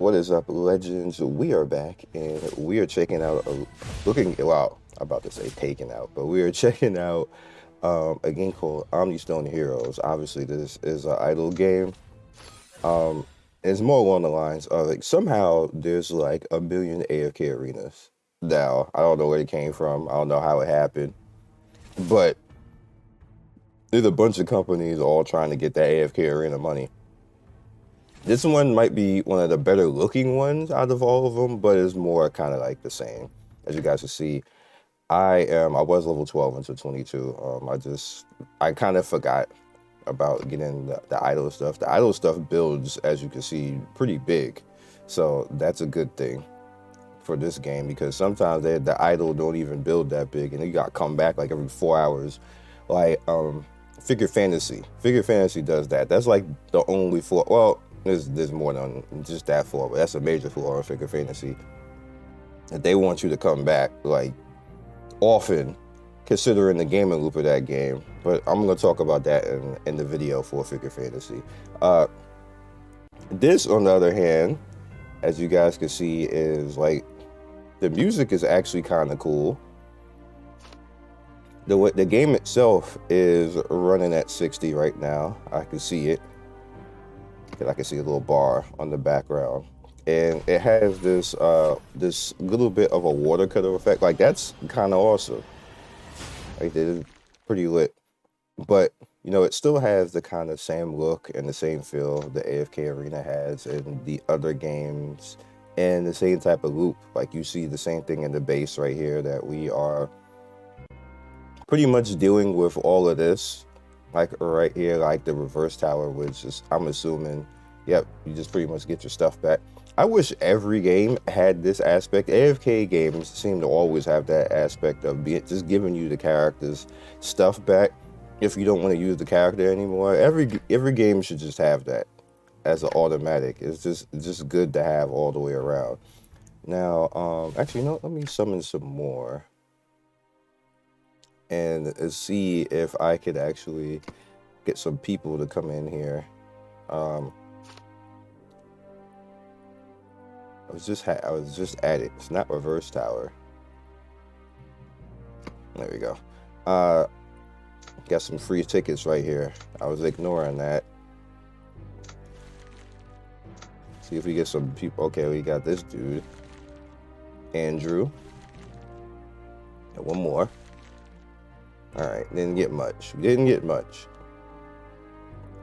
What is up, legends? We are back and we are checking out wow, I'm about to say taking out, but we are checking out a game called Omnistone Heroes. Obviously, this is an idle game. Um, it's more along the lines of like somehow there's like a million AFK arenas. Now, I don't know where it came from. I don't know how it happened, but there's a bunch of companies all trying to get that AFK arena money. This one might be one of the better looking ones out of all of them, but it's more kind of like the same. As you guys can see, I was level 12 until 22. I kind of forgot about getting the idle stuff. The idle stuff builds, as you can see, pretty big. So that's a good thing for this game because sometimes the idle don't even build that big and you got to come back like every 4 hours. Like Figure Fantasy. Figure Fantasy does that. That's like the only flaw. Well, there's more than just that flaw, but that's a major flaw in Figure Fantasy. That they want you to come back like often, considering the gaming loop of that game. But I'm gonna talk about that in the video for Figure Fantasy. This, on the other hand, as you guys can see, is like the music is actually kind of cool. The game itself is running at 60 right now. I can see it. I can see a little bar on the background, and it has this this little bit of a watercolor effect. Like that's kind of awesome. Like it's pretty lit, but you know it still has the kind of same look and the same feel the AFK Arena has in the other games, and the same type of loop. Like you see the same thing in the base right here that we are pretty much dealing with all of this. Like right here, like the reverse tower, which is, I'm assuming, yep, you just pretty much get your stuff back. I wish every game had this aspect. AFK games seem to always have that aspect of just giving you the character's stuff back if you don't want to use the character anymore. Every game should just have that as an automatic. It's just good to have all the way around. Now, actually, no, let me summon some more and see if I could actually get some people to come in here. I was just at it. It's not reverse tower. There we go. Got some free tickets right here. I was ignoring that. See if we get some people. Okay, we got this dude, Andrew, and one more. All right, didn't get much. We didn't get much.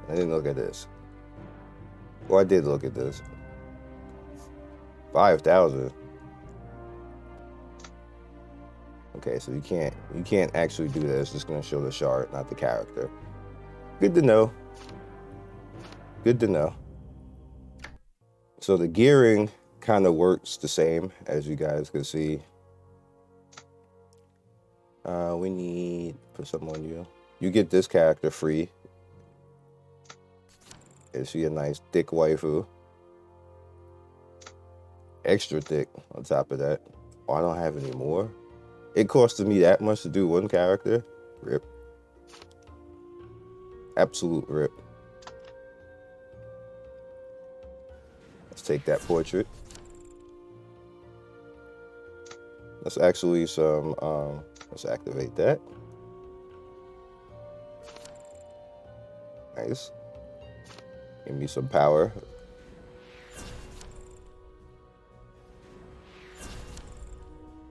I didn't look at this. Well, I did look at this. 5,000. Okay, so you can't actually do that. It's just gonna show the shard, not the character. Good to know. Good to know. So the gearing kind of works the same, as you guys can see. We need to put something on you. You get this character free. Is she a nice thick waifu? Extra thick on top of that. Oh, I don't have any more. It costed me that much to do one character. Rip. Absolute rip. Let's take that portrait. Let's actually let's activate that. Nice. Give me some power.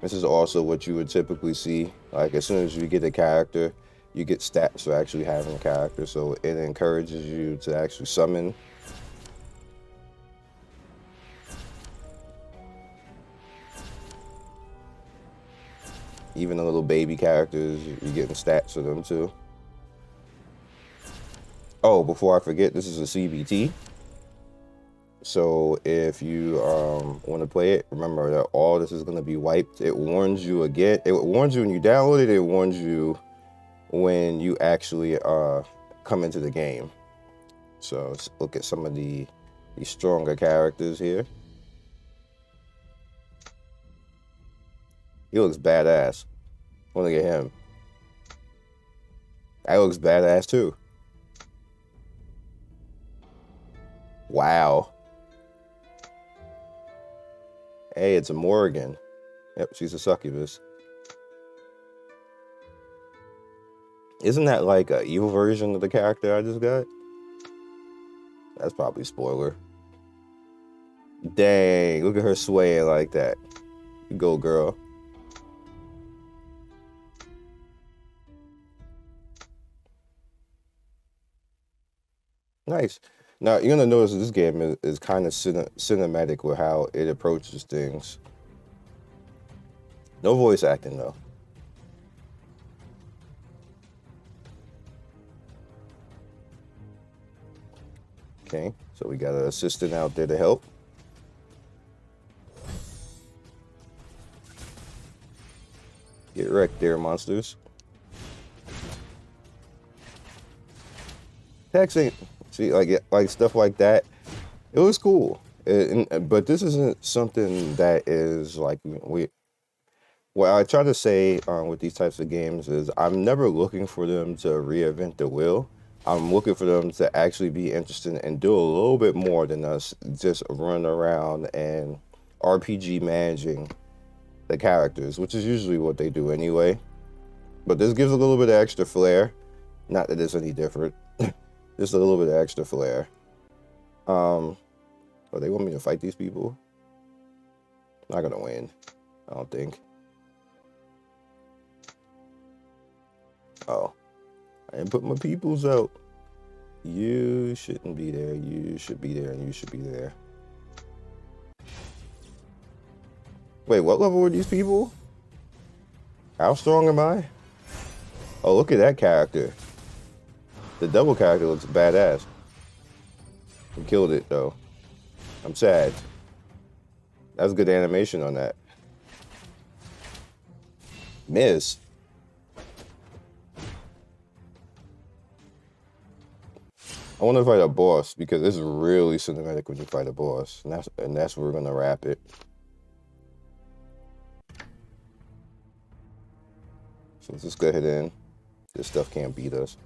This is also what you would typically see. Like as soon as you get a character, you get stats for actually having a character. So it encourages you to actually summon. Even the little baby characters, you're getting stats for them too. Oh, before I forget, this is a CBT. So if you want to play it, remember that all this is going to be wiped. It warns you again. It warns you when you download it. It warns you when you actually come into the game. So let's look at some of the stronger characters here. He looks badass. Look at him. That looks badass too. Wow. Hey, it's a Morrigan. Yep, she's a succubus. Isn't that like a evil version of the character I just got? That's probably spoiler. Dang, look at her swaying like that. You go, girl. Nice. Now, you're going to notice this game is kind of cinematic with how it approaches things. No voice acting, though. Okay, so we got an assistant out there to help. Get wrecked there, monsters. Text ain't... See, like stuff like that. It was cool. But this isn't something that is like... What I try to say with these types of games is I'm never looking for them to reinvent the wheel. I'm looking for them to actually be interested and do a little bit more than us just run around and RPG managing the characters, which is usually what they do anyway. But this gives a little bit of extra flair. Not that it's any different. Just a little bit of extra flair. Oh, they want me to fight these people? Not gonna win, I don't think. Oh, I didn't put my peoples out. You shouldn't be there. You should be there, and you should be there. Wait, what level were these people? How strong am I? Oh, look at that character. The double character looks badass. I killed it, though. I'm sad. That's good animation on that. Miss. I want to fight a boss because it's really cinematic when you fight a boss, and that's where we're gonna wrap it. So let's just go ahead and this stuff can't beat us.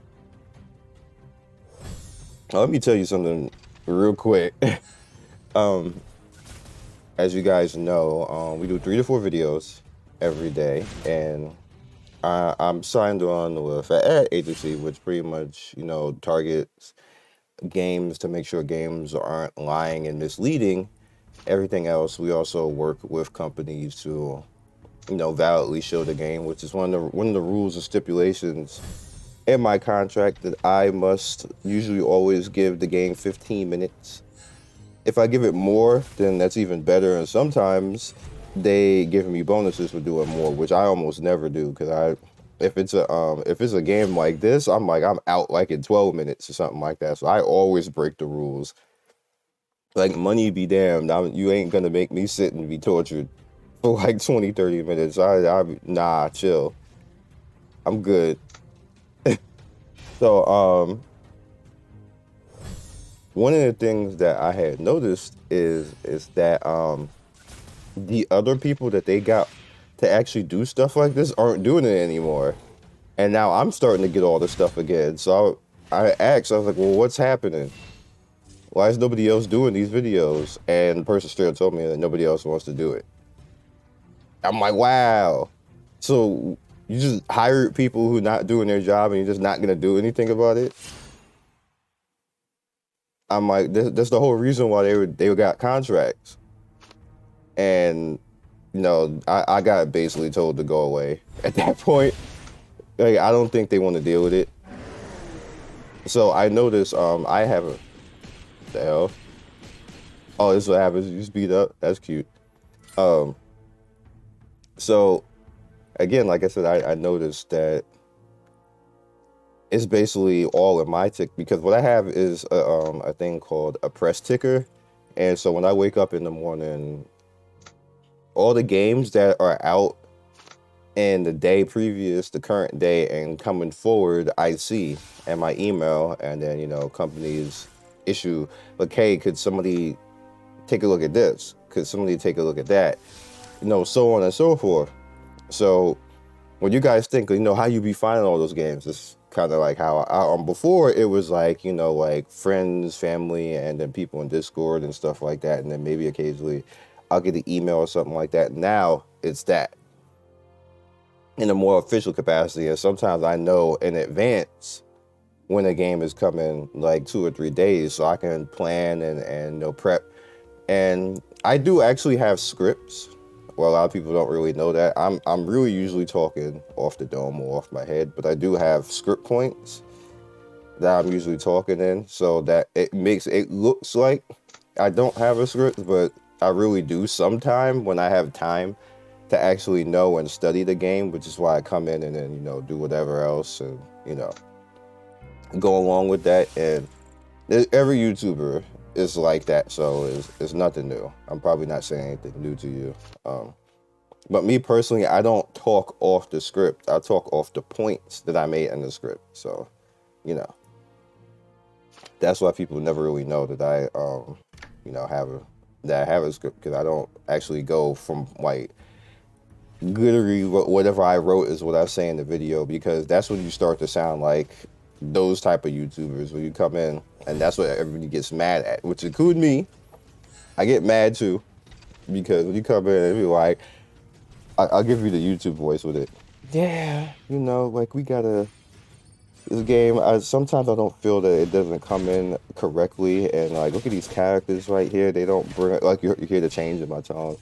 Let me tell you something real quick. As you guys know, we do 3 to 4 videos every day, and I'm signed on with an ad agency, which pretty much, targets games to make sure games aren't lying and misleading. Everything else, we also work with companies to, validly show the game, which is one of the rules and stipulations in my contract that I must usually always give the game 15 minutes. If I give it more, then that's even better. And sometimes they give me bonuses for doing more, which I almost never do because if it's a game like this, I'm out like in 12 minutes or something like that. So I always break the rules. Like, money be damned, you ain't gonna make me sit and be tortured for like 20-30 minutes. Nah, chill. I'm good. So one of the things that I had noticed is that the other people that they got to actually do stuff like this aren't doing it anymore. And now I'm starting to get all this stuff again. So I asked, I was like, well, what's happening? Why is nobody else doing these videos? And the person straight up told me that nobody else wants to do it. I'm like, wow. So you just hired people who not doing their job and you're just not going to do anything about it? I'm like, that's the whole reason why they got contracts. And, I got basically told to go away at that point. Like, I don't think they want to deal with it. So I noticed, I have a... The hell? Oh, this is what happens. You speed up. That's cute. So, again, like I said, I noticed that it's basically all in my tick, because what I have is a thing called a press ticker. And so when I wake up in the morning, all the games that are out in the day previous, the current day, and coming forward, I see in my email. And then, companies issue, like, hey, could somebody take a look at this? Could somebody take a look at that? So on and so forth. So when you guys think, how you be finding all those games, it's kind of like how before it was like, like friends, family, and then people in Discord and stuff like that. And then maybe occasionally I'll get an email or something like that. Now it's that in a more official capacity. And sometimes I know in advance when a game is coming, like 2 or 3 days, so I can plan and prep. And I do actually have scripts. Well, a lot of people don't really know that. I'm really usually talking off the dome or off my head, but I do have script points that I'm usually talking in, so that it looks like I don't have a script, but I really do sometime when I have time to actually know and study the game, which is why I come in and then, do whatever else and, go along with that. And every YouTuber is like that, so it's nothing new. I'm probably not saying anything new to you. But me personally, I don't talk off the script. I talk off the points that I made in the script. So, that's why people never really know that I, have a script, because I don't actually go from like literally whatever I wrote is what I say in the video, because that's when you start to sound like those type of YouTubers when you come in, and that's what everybody gets mad at, which include me. I get mad too, because when you come in and be like, I'll give you the YouTube voice with it. Yeah, like we gotta. This game, sometimes I don't feel that it doesn't come in correctly, and like, look at these characters right here. They don't bring, like, you hear the change in my tone,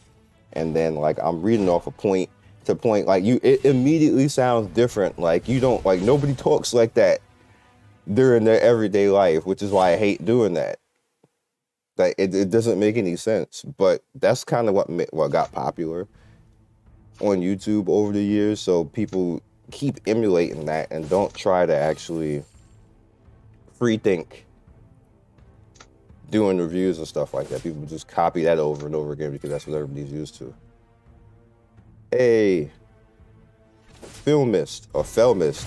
and then like I'm reading off a point to point, like it immediately sounds different. Like you don't, like, nobody talks like that during their everyday life, which is why I hate doing that. Like it doesn't make any sense, but that's kind of what got popular on YouTube over the years. So people keep emulating that and don't try to actually free think doing reviews and stuff like that. People just copy that over and over again because that's what everybody's used to. Hey, Film Mist or Fell Mist.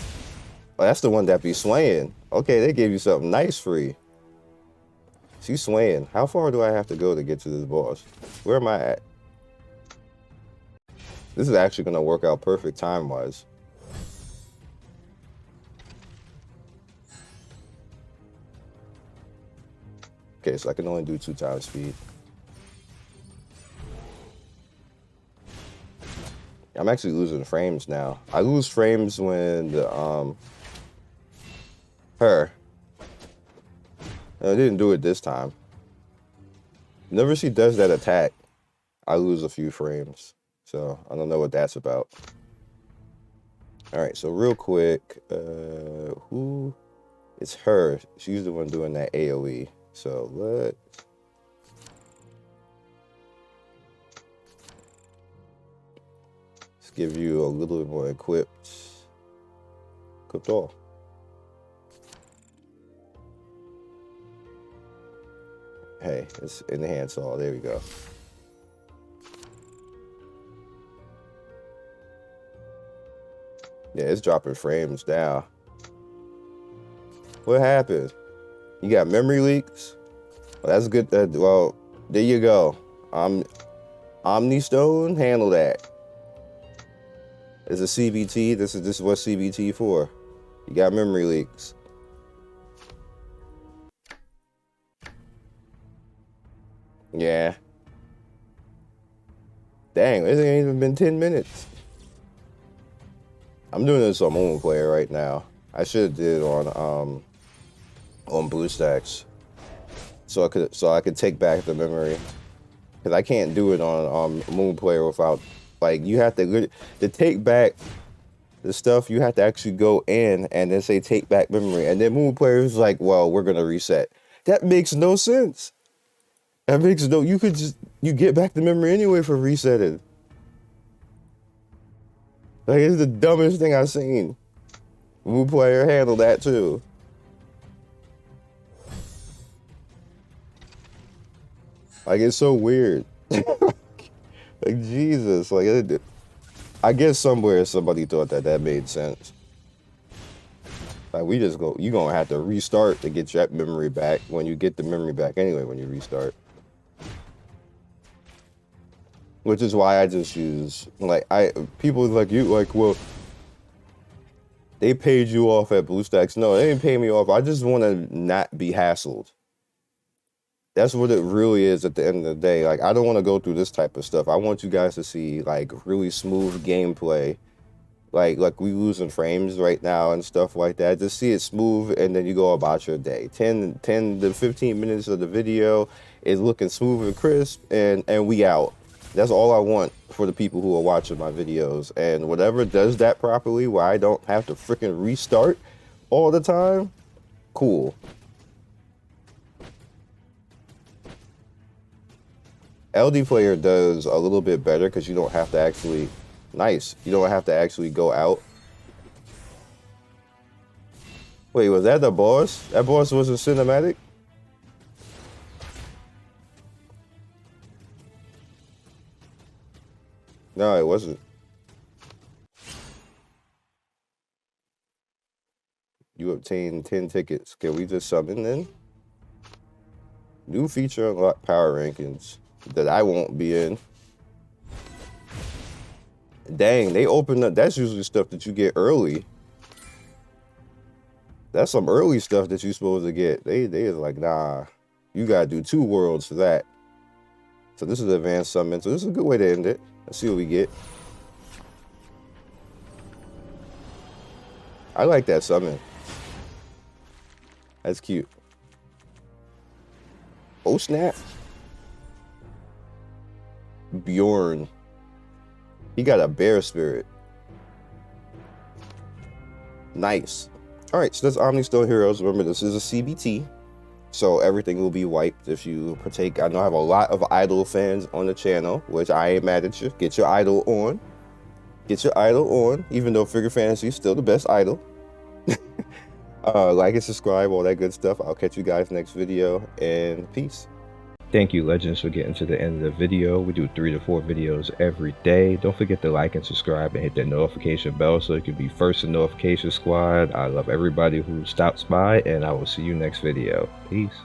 Oh, that's the one that be swaying. Okay, they gave you something nice free. She's swaying. How far do I have to go to get to this boss? Where am I at? This is actually going to work out perfect time-wise. Okay, so I can only do 2 times speed. I'm actually losing frames now. I lose frames when the, her. I didn't do it this time. Whenever she does that attack, I lose a few frames. So I don't know what that's about. All right, so real quick, who? It's her. She's the one doing that AoE. So let's give you a little bit more equipped all. Hey, it's enhance all. There we go. Yeah, it's dropping frames now. What happened? You got memory leaks? Well, that's good. Well, there you go. Omnistone, handle that. It's a CBT. This is what CBT for. You got memory leaks. Yeah. Dang, it ain't even been 10 minutes. I'm doing this on Moon Player right now. I should have did it on BlueStacks, so I could take back the memory, because I can't do it on Moon Player without, like, you have to take back the stuff. You have to actually go in and then say take back memory, and then Moon Player is like, well, we're gonna reset. That makes no sense. That makes no. You get back the memory anyway for resetting. Like, it's the dumbest thing I've seen. Moon Player handle that too. Like, it's so weird. Like, Jesus. Like, I guess somewhere somebody thought that made sense. Like, you gonna have to restart to get your memory back when you get the memory back anyway when you restart. Which is why I just use, like, people like you, like, well, they paid you off at BlueStacks. No, they didn't pay me off. I just want to not be hassled. That's what it really is at the end of the day. Like, I don't want to go through this type of stuff. I want you guys to see like really smooth gameplay. Like we losing frames right now and stuff like that. Just see it smooth and then you go about your day. 10 to 15 minutes of the video is looking smooth and crisp and we out. That's all I want for the people who are watching my videos. And whatever does that properly where I don't have to freaking restart all the time, cool. LD player does a little bit better because you don't have to actually, nice, you don't have to actually go out. Wait, was that the boss? That boss wasn't cinematic? No, it wasn't. You obtained 10 tickets. Can we just summon then? New feature unlock power rankings that I won't be in. Dang, they opened up. That's usually stuff that you get early. That's some early stuff that you're supposed to get. They is like, nah, you gotta do 2 worlds for that. So this is advanced summon. So this is a good way to end it. Let's see what we get. I like that summon. That's cute. Oh snap. Bjorn. He got a bear spirit. Nice. All right, so that's Omnistone Heroes. Remember, this is a CBT, so everything will be wiped if you partake. I know I have a lot of idol fans on the channel, which I ain't mad at you. Get your idol on. Get your idol on, even though Figure Fantasy is still the best idol. Like and subscribe, all that good stuff. I'll catch you guys next video, and peace. Thank you, Legends, for getting to the end of the video. We do 3 to 4 videos every day. Don't forget to like and subscribe and hit that notification bell so you can be first in notification squad. I love everybody who stops by, and I will see you next video. Peace.